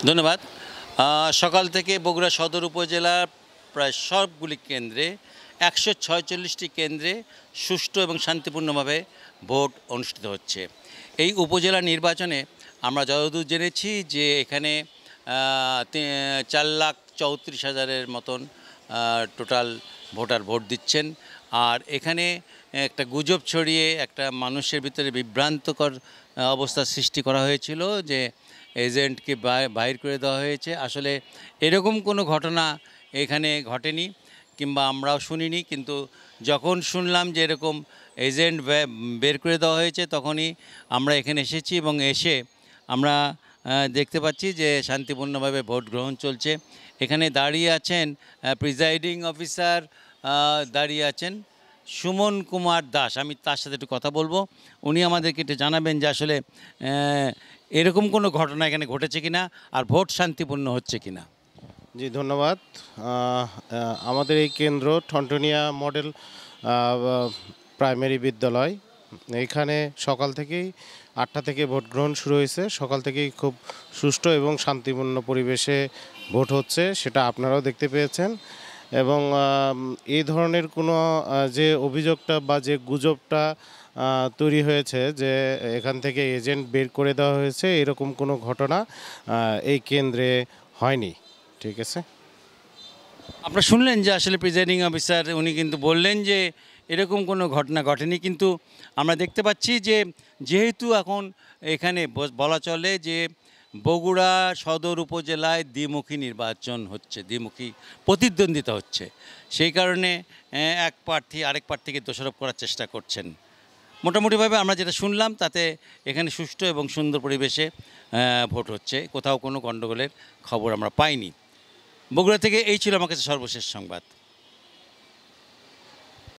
ধন্যবাদ। সকাল থেকে বগুড়া সদর উপজেলার প্রায় সবগুলি কেন্দ্রে ১৪৬টি কেন্দ্রে সুষ্ঠু এবং শান্তিপূর্ণভাবে ভোট অনুষ্ঠিত হচ্ছে। এই উপজেলা নির্বাচনে আমরা যতদূর জেনেছি যে এখানে ৪,৩৪,০০০-এর মতন টোটাল ভোটার ভোট দিচ্ছেন। আর এখানে একটা গুজব ছড়িয়ে একটা মানুষের ভিতরে বিভ্রান্তকর অবস্থার সৃষ্টি করা হয়েছিল যে এজেন্টকে বাইর করে দেওয়া হয়েছে। আসলে এরকম কোনো ঘটনা এখানে ঘটেনি কিংবা আমরাও শুনিনি, কিন্তু যখন শুনলাম যে এরকম এজেন্ট বের করে দেওয়া হয়েছে তখনই আমরা এখানে এসেছি এবং এসে আমরা দেখতে পাচ্ছি যে শান্তিপূর্ণভাবে ভোট গ্রহণ চলছে। এখানে দাঁড়িয়ে আছেন প্রিজাইডিং অফিসার, দাঁড়িয়ে আছেন সুমন কুমার দাস। আমি তার সাথে একটু কথা বলবো, উনি আমাদেরকে একটু জানাবেন যে আসলে এরকম কোনো ঘটনা এখানে ঘটেছে কিনা আর ভোট শান্তিপূর্ণ হচ্ছে কিনা। জি ধন্যবাদ। আমাদের এই কেন্দ্র ঠনটনিয়া মডেল প্রাইমারি বিদ্যালয়। এইখানে সকাল থেকেই ৮টা থেকে ভোট গ্রহণ শুরু হয়েছে। সকাল থেকেই খুব সুষ্ঠু এবং শান্তিপূর্ণ পরিবেশে ভোট হচ্ছে, সেটা আপনারাও দেখতে পেয়েছেন। এবং এই ধরনের কোনো যে অভিযোগটা বা যে গুজবটা তৈরি হয়েছে যে এখান থেকে এজেন্ট বের করে দেওয়া হয়েছে, এরকম কোনো ঘটনা এই কেন্দ্রে হয়নি। ঠিক আছে। আপনারা শুনলেন যে আসলে প্রিজাইডিং অফিসার উনি কিন্তু বললেন যে এরকম কোনো ঘটনা ঘটেনি, কিন্তু আমরা দেখতে পাচ্ছি যে যেহেতু এখন এখানে বলা চলে যে বগুড়া সদর উপজেলায় দ্বিমুখী নির্বাচন হচ্ছে, দ্বিমুখী প্রতিদ্বন্দ্বিতা হচ্ছে, সেই কারণে এক প্রার্থী আরেক প্রার্থীকে দোষারোপ করার চেষ্টা করছেন। মোটামুটিভাবে আমরা যেটা শুনলাম তাতে এখানে সুষ্ঠু এবং সুন্দর পরিবেশে ভোট হচ্ছে, কোথাও কোনো গণ্ডগোলের খবর আমরা পাইনি। বগুড়া থেকে এই ছিল আমার কাছে সর্বশেষ সংবাদ।